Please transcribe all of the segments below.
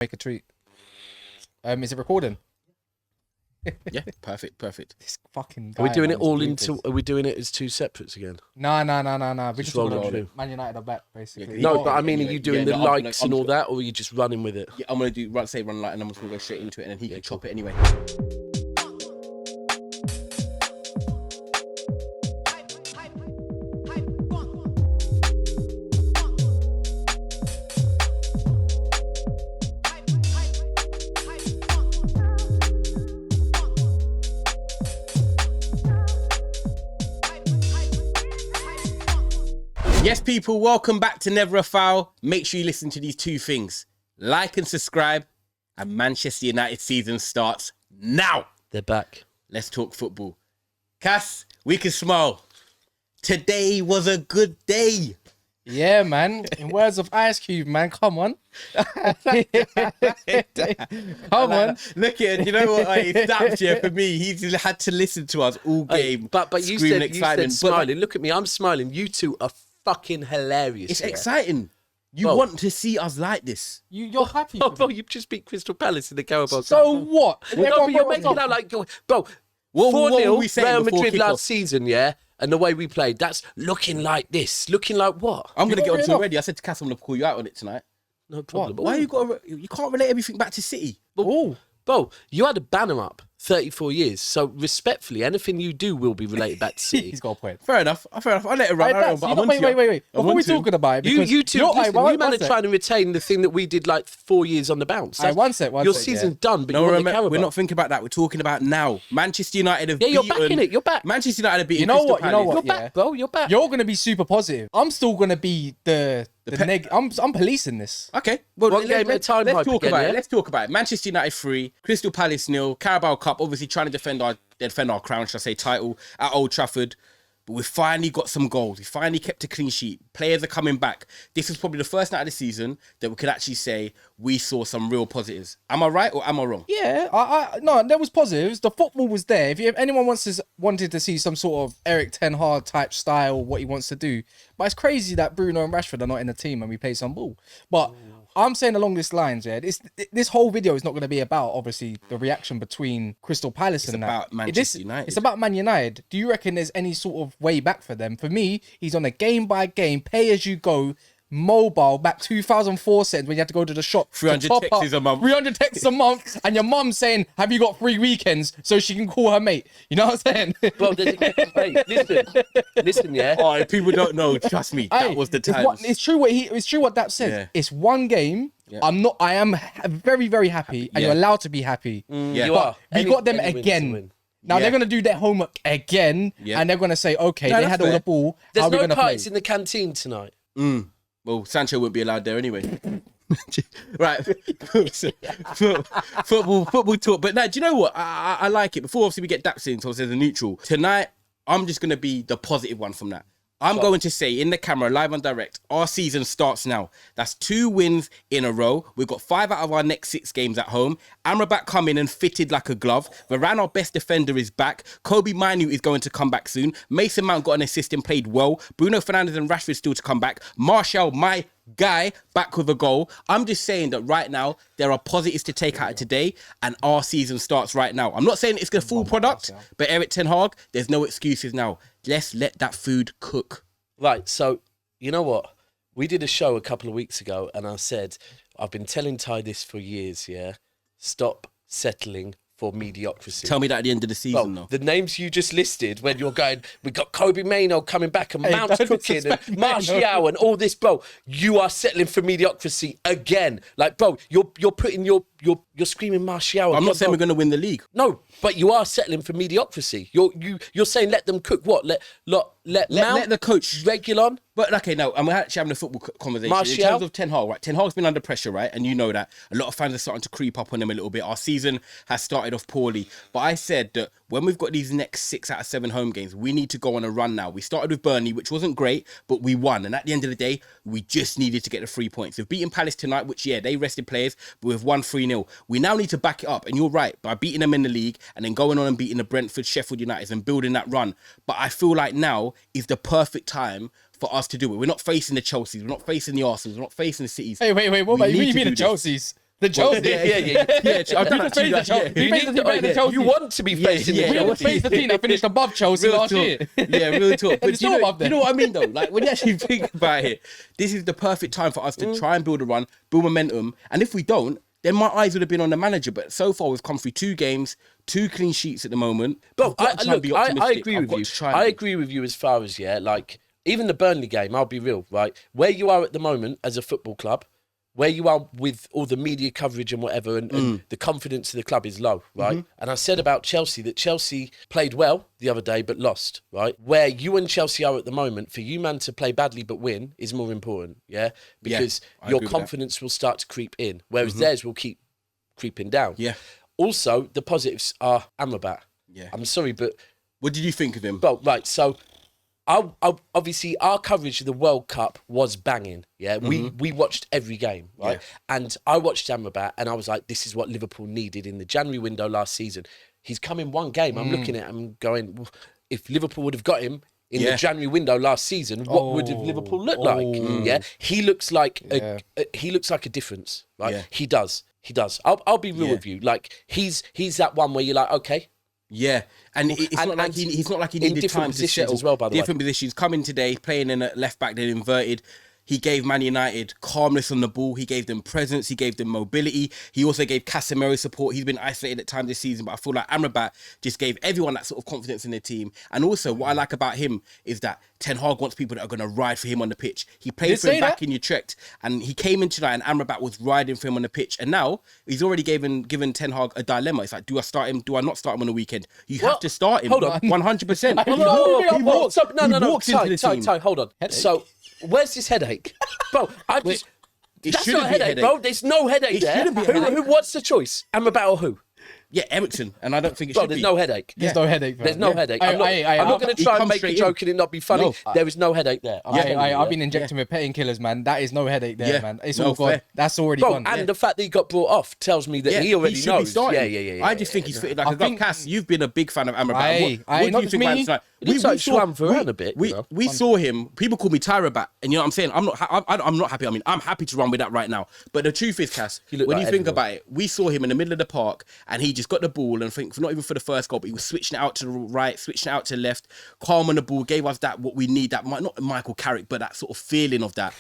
make a treat. Is it recording? Yeah, perfect. This fucking guy. Are we doing man, it all is into? ruthless. Are we doing it as two separates again? Nah. We just roll talking it about through. Man United are back, basically. Yeah, No, but I mean, are you doing the no, likes and all I'm that, or are you just running with it? Yeah, I'm gonna run light, and I'm just gonna go straight into it, and then he can chop it anyway. Yes, people, welcome back to Never a Foul. Make sure you listen to these two things. Like and subscribe, and Manchester United season starts now. They're back. Let's talk football. Cass, we can smile. Today was a good day. Yeah, man. In words of Ice Cube, man. Come on. Come on. Look at it. You know what? It's Daps, yeah, for me. He's had to listen to us all game. But you screaming said excitement. smiling. Look at me, I'm smiling. You two are fucking hilarious. It's here. exciting. You Bro. want to see us like this. You're happy. Oh, for bro, me. you just beat Crystal Palace in the Carabao So Cup. what? No, but you're making up. it out like, bro, What were 4-0 we saying Real before Madrid kick-off? last season, yeah? And the way we played, that's looking like this. Looking like what? I'm going to got get on rid to it of- already. I said to Cass, I'm going to call you out on it tonight. No problem. Why you can't relate everything back to City? Oh, Bro, you had a banner up 34 years. So respectfully, anything you do will be related back to City. he's got a point. Fair enough. I let it run. Hey, Daps, you know- wait. Before we talking about it, because You two, you're- listen, hey, you man are sec. trying to retain the thing that we did like 4 years on the bounce. Hey, one sec, Your yeah. season's done, but No, you're on the remember, Carabao. we're not thinking about that. We're talking about now. Manchester United have Yeah, you're beaten... back in it. You're back. Manchester United have beaten You know Crystal what, you know Palace. what? You're Yeah. back, bro. You're back. You're gonna be super positive. I'm still gonna be the neg. I'm policing this. Okay, well, One game at a time, let's hype talk again, about yeah? it. Let's talk about it. Manchester United 3, Crystal Palace 0, Carabao Cup, obviously trying to defend our crown, should I say, title at Old Trafford. But we finally got some goals. We finally kept a clean sheet. Players are coming back. This is probably the first night of the season that we could actually say we saw some real positives. Am I right or am I wrong? Yeah, no, there was positives. The football was there. If anyone wanted to see some sort of Eric Ten Hag type style, what he wants to do, but it's crazy that Bruno and Rashford are not in the team and we play some ball. But I'm saying along these lines, yeah, this whole video is not going to be about obviously the reaction between Crystal Palace and about that. Manchester United. It's about Man United. Do you reckon there's any sort of way back for them? For me, he's on a game by game, pay as you go. Mobile back 2004 cents when you had to go to the shop. 300 to top texts up, a month. 300 texts a month, and your mum saying, "Have you got free weekends?" so she can call her mate. You know what I'm saying? Bro, listen, yeah. Oh, if people don't know, trust me, that was the time. It's true what Daps says. Yeah. It's one game. Yeah. I am very, very happy, and Yeah. you're allowed to be happy. Yeah. You But are. we got them Any win's a again. win. Now Yeah. they're gonna do their homework again, Yeah. and they're gonna say, "Okay, No, they that's had all fair. the ball. There's How are we no gonna play?" parties in the canteen tonight. Well, Sancho wouldn't be allowed there anyway. Right. football talk. But now, do you know what? I like it. Before, obviously, we get Daps in, so as a neutral. Tonight, I'm just going to be the positive one from that. I'm going to say in the camera, live and direct, our season starts now. That's 2 wins in a row. We've got 5 out of our next 6 games at home. Amrabat come in and fitted like a glove. Varane, our best defender, is back. Kobe Manu is going to come back soon. Mason Mount got an assist and played well. Bruno Fernandes and Rashford still to come back. Martial, my guy, back with a goal. I'm just saying that right now, there are positives to take out of today, and our season starts right now. I'm not saying it's the full product, but Eric Ten Hag, there's no excuses now. Let's let that food cook. Right, so you know what? We did a show a couple of weeks ago, and I said, I've been telling Ty this for years, yeah? Stop settling for mediocrity. Tell me that at the end of the season, Well, though. the names you just listed when you're going, we got Kobe Mainoo coming back and Hey, Mount's don't cooking disrespect and Mainoo. Martial and all this, bro. You are settling for mediocrity again. Like, bro, you're putting you're screaming Martial. I'm not saying bro. we're going to win the league. No, but you are settling for mediocrity. You're saying let them cook. What? Let Mount the coach. Reguilon. But okay, no, I'm actually having a football conversation. Martial? In terms of Ten Hag, right? Ten Hag's been under pressure, right? And you know that. A lot of fans are starting to creep up on him a little bit. Our season has started off poorly. But I said that when we've got these next 6 out of 7 home games, we need to go on a run now. We started with Burnley, which wasn't great, but we won. And at the end of the day, we just needed to get the 3 points. We've beaten Palace tonight, which, yeah, they rested players, but we've won 3-0. We now need to back it up. And you're right, by beating them in the league and then going on and beating the Brentford, Sheffield United and building that run. But I feel like now is the perfect time for us to do it. We're not facing the Chelseas. We're not facing the Arsenals. We're not facing the Cities. Hey, wait. What We about you? need You to mean the do this. Chelseas? The Chelsea. I've done that to you. He faced the team better than Chelsea. You want to be facing the We Chelsea. faced the team that finished above Chelsea Real last talk. year. Yeah, real talk. And But it's you still know, above them. you know what I mean, though? Like, when you actually think about it, this is the perfect time for us to try and build a run, build momentum. And if we don't, then my eyes would have been on the manager. But so far, we've come through 2 games, 2 clean sheets at the moment. But I've got to try and be I optimistic. agree I've with got you. to try and I be. agree with you as far as, like, even the Burnley game, I'll be real, right? Where you are at the moment as a football club, where you are with all the media coverage and whatever, and the confidence of the club is low, right? And I said about Chelsea that Chelsea played well the other day but lost, right? Where you and Chelsea are at the moment, for you, man, to play badly but win is more important, because I your agree with that. confidence will start to creep in, whereas theirs will keep creeping down. Yeah. Also, the positives are Amrabat. Yeah. I'm sorry, but What did you think of him? well, right, so obviously our coverage of the World Cup was banging. Yeah, we watched every game, right? Yeah. And I watched Amrabat, and I was like, this is what Liverpool needed in the January window last season. He's come in one game. I'm looking at him going, if Liverpool would have got him in the January window last season, what would have Liverpool looked like? Yeah, he looks like he looks like a difference, right? Yeah. He does. I'll be real with you. Like he's that one where you're like, okay. Yeah, and it's not like he's not like he needed different time to positions settle. as well, by the way. Different positions. Coming today, playing in a left back, then inverted. He gave Man United calmness on the ball. He gave them presence. He gave them mobility. He also gave Casemiro support. He's been isolated at times this season, but I feel like Amrabat just gave everyone that sort of confidence in the team. And also, what I like about him is that Ten Hag wants people that are going to ride for him on the pitch. He played for him back in Utrecht, and he came in tonight, and Amrabat was riding for him on the pitch. And now he's already given Ten Hag a dilemma. It's like, do I start him? Do I not start him on the weekend? You have to start him. Hold on. 100%. He walks Ty, into the team. hold on. So, where's this headache? Bro, that's not shouldn't a be a headache, bro. There's no headache there. shouldn't be a headache. What's the choice? Amrabat or who? Yeah, Ericsson, and I don't think it Bro, should there's be. no headache. There's no headache. There's no headache. I'm not going to he try and comes make a straight joke in. and it not be funny. No. There is no headache there. I've been injecting with painkillers, man. That is no headache there, Yeah. man. It's No, all gone. fair. That's already Bro, gone. and the fact that he got brought off tells me that he already should knows. Be starting. Yeah. I just think he's fitted like I a glove. think- Cass, you've been a big fan of Amrabat. Aye, What do not you just think about me. him tonight? He looks like Juan Varane a bit, you know? We saw him. People call me Tyrabat, and you know what I'm saying. I'm not happy. I mean, I'm happy to run with that right now. But the truth is, Cass, looked when like you think everyone. about it, we saw him in the middle of the park, and he just got the ball, and I think not even for the first goal, but he was switching it out to the right, switching it out to the left, calm on the ball, gave us that what we need. That not Michael Carrick, but that sort of feeling of that.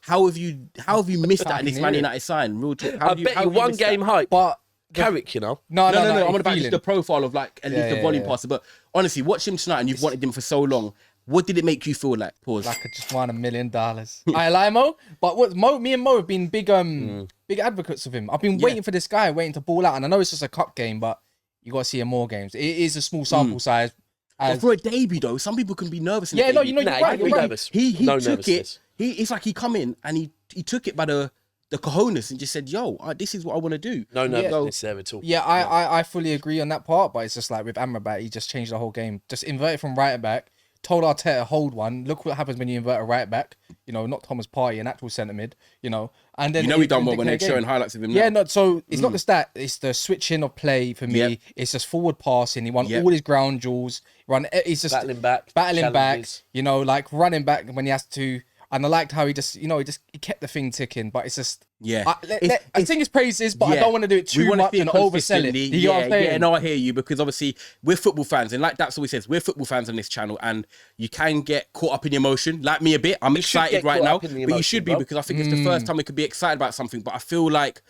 How have you missed that in this Man United sign? Real talk. I bet you one game hype. But Carrick, you know? no. I'm on about feeling. just the profile of like at least the volume passer. But honestly, watch him tonight, and you've wanted him for so long. What did it make you feel like? Pause. Like I just won $1 million. I lie, Mo. But what me and Mo have been big advocates of him. I've been waiting for this guy, waiting to ball out, and I know it's just a cup game, but you got to see him more games. It is a small sample size. But for a debut though, some people can be nervous. In Yeah, a no, debut. you know, Nah, you're right. you You're can be right. nervous. He No took nervousness. it. It's like he come in and he took it by the cojones and just said, "Yo, this is what I want to do." No nervousness there at all. Yeah, I fully agree on that part, but it's just like with Amrabat, he just changed the whole game. Just inverted from right back, told Arteta hold one. Look what happens when you invert a right back. You know, not Thomas Partey, an actual centre mid. You know, and then He done well when they're they're showing highlights of him. Yeah, now. no. So it's not just that; it's the switching of play for me. Yep. It's just forward passing. He won Yep. all his ground duels. He's just Battling back, back. challenges. You know, like running back when he has to. And I liked how he just, he kept the thing ticking. But it's just, Yeah. I sing his praises, but I Yeah. don't want to do it We too wanna much see it and oversell it. consistently. You know what I'm saying? Yeah, no, I hear you, because obviously we're football fans, and like Daps always says, we're football fans on this channel, and you can get caught up in the emotion, like me a bit. I'm should excited get right caught now, up in the but you emotion, should be, bro. because I think it's the first time we could be excited about something. But I feel like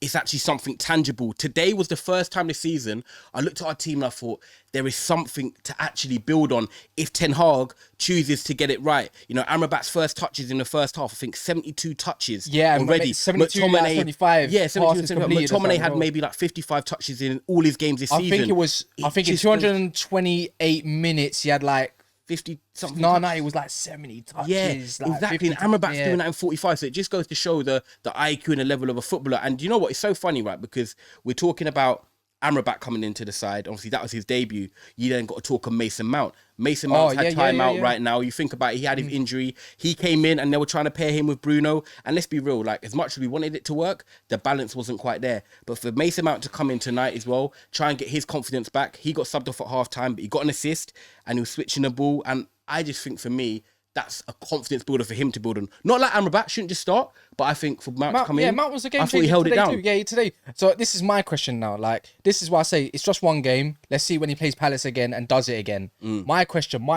it's actually something tangible. Today was the first time this season I looked at our team and I thought there is something to actually build on if Ten Hag chooses to get it right. You know, Amrabat's first touches in the first half, I think 72 touches Yeah, already. 72 out of 75 Yeah, 72 passes completed, McTominay that's had right. maybe like 55 touches in all his games this I season. think it was, I think in just goes 228 minutes, he had like, 50 something. no, it was like 70 touches. Yeah, like exactly. 50 And Amrabat's yeah. doing that in 45. So it just goes to show the IQ and the level of a footballer. And you know what? It's so funny, right? Because we're talking about Amrabat coming into the side. Obviously, that was his debut. You then got to talk of Mason Mount. Mason Mount's had time out right now. You think about it, he had his injury. He came in and they were trying to pair him with Bruno. And let's be real, like as much as we wanted it to work, the balance wasn't quite there. But for Mason Mount to come in tonight as well, try and get his confidence back. He got subbed off at half time, but he got an assist and he was switching the ball. And I just think for me, that's a confidence builder for him to build on. Not like Amrabat shouldn't just start, but I think for Mount to come in, Mount was a game I thought he changer held it today down. too. Yeah, today. So this is my question now. Like, this is why I say it's just one game. Let's see when he plays Palace again and does it again. My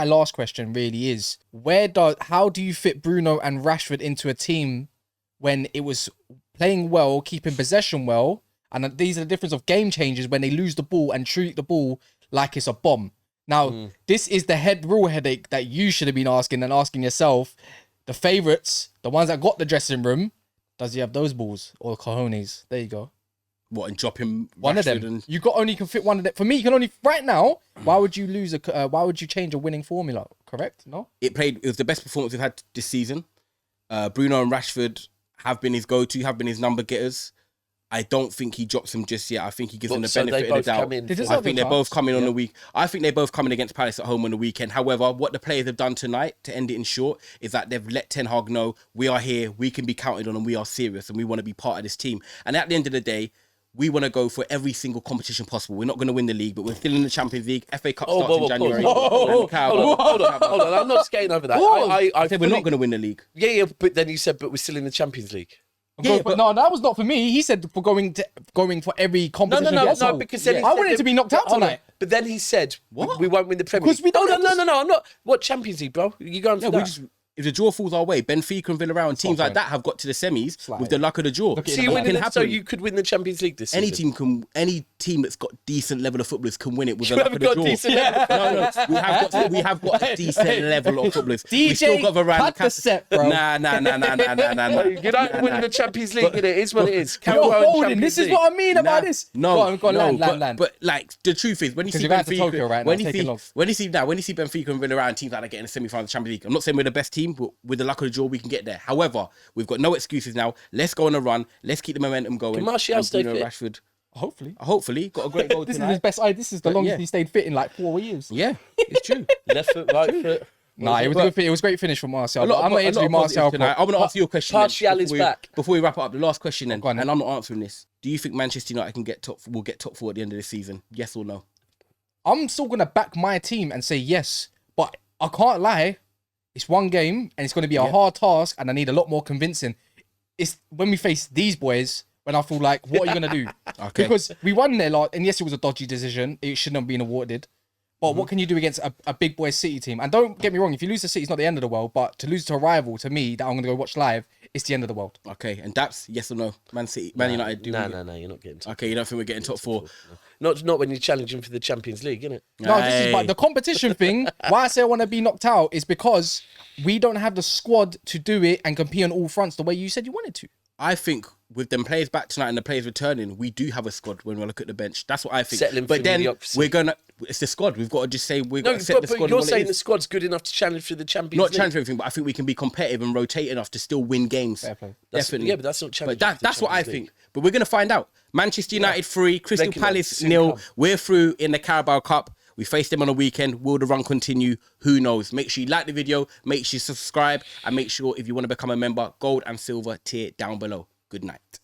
last question really is, how do you fit Bruno and Rashford into a team when it was playing well, keeping possession well, and these are the difference of game changers when they lose the ball and treat the ball like it's a bomb. Now, this is the real headache that you should have been asking and asking yourself. The favourites, the ones that got the dressing room, does he have those balls or cojones? There you go. What, and drop him One of Rashford them. and- You can fit one of them. For me, you can only right now. Why would you lose why would you change a winning formula? Correct? No. It was the best performance we've had this season. Bruno and Rashford have been his go-to, have been his number getters. I don't think he drops them just yet. I think he gives them the So benefit they of the both doubt. come in They for- deserve I think the they're both chance. coming on the week. I think they're both coming against Palace at home on the weekend. However, what the players have done tonight, to end it in short, is that they've let Ten Hag know we are here, we can be counted on, and we are serious, and we want to be part of this team. And at the end of the day, we want to go for every single competition possible. We're not going to win the league, but we're still in the Champions League. FA Cup starts in January. Hold on. I'm not skating over that. I said we're not going to win the league. Yeah, but then you said, but we're still in the Champions League. Yeah, But no, that was not for me. He said for going for every competition. No, possible. because then he I said wanted that- to be knocked out Hold on. tonight. But then he said, What? we won't win the Premier Because League. we don't No, I'm not. What Champions League, bro? You going for Yeah, that? if the draw falls our way, Benfica and Villarreal and teams like that have got to the semis Slide. with the luck of the draw. Look at So it you in the winning can it, happen. so you could win the Champions League this Any season. any team that's got decent level of footballers can win it with the You luck of haven't the got draw. decent level. No, we have got a decent level of footballers. we still DJ, got Varane. cut the set, bro. Nah. You don't win the Champions League, it is what it is. You're Carry on, holding. Champions This is League. what I mean about Nah, this. No, go on, no, land. but like the truth is, when you 'Cause see you're going to Benfica, Tokyo right now, taking long. when you see Benfica and Villarreal and teams like that getting a semi-final of the Champions League, I'm not saying we're the best team, but with the luck of the draw, we can get there. However, we've got no excuses now. Let's go on a run. Let's keep the momentum going. Can Martial And stay Bruno fit? Rashford, Hopefully. got a great goal This is tonight. his best. This is the longest he stayed fit in like 4 years. Yeah, it's true. Left foot, right foot. Nah, it was a good. It was a great finish from Martial. I'm I'm not here to do Martial. tonight. I'm going to ask you a question. then, Martial is before we- back. Before we wrap up, the last question then, Go on, then. and I'm not answering this. Do you think Manchester United will get top four at the end of the season? Yes or no? I'm still gonna back my team and say yes, but I can't lie. It's one game and it's gonna be a hard task, and I need a lot more convincing. It's when we face these boys when I feel like, what are you gonna do? Okay. Because we won there, and yes, it was a dodgy decision. It shouldn't have been awarded. But what can you do against a big boy City team? And don't get me wrong, if you lose to City, it's not the end of the world. But to lose to a rival, to me, that I'm gonna go watch live, it's the end of the world. Okay, and Daps, yes or no? Man United do. No, you're not getting top. Okay, you don't think we're getting top four? Not when you're challenging for the Champions League, innit? No, this is Aye. but the competition thing. Why I say I want to be knocked out is because we don't have the squad to do it and compete on all fronts the way you said you wanted to. I think with them players back tonight and the players returning, we do have a squad when we look at the bench. That's what I think. Settling but for then mediocrity. it's the squad. We've got to just say we've got No, to set the but squad. you're what it saying is. the squad's good enough to challenge for the Champions Not League. challenge for everything, but I think we can be competitive and rotate enough to still win games. Fair play. Definitely. Yeah, but that's not challenging. But for the that's what I Champions League. think. But we're going to find out. Manchester United 3, Crystal Regular, Palace soon 0. come. We're through in the Carabao Cup. We face them on a weekend. Will the run continue? Who knows? Make sure you like the video. Make sure you subscribe. And make sure if you want to become a member, gold and silver tier down below. Good night.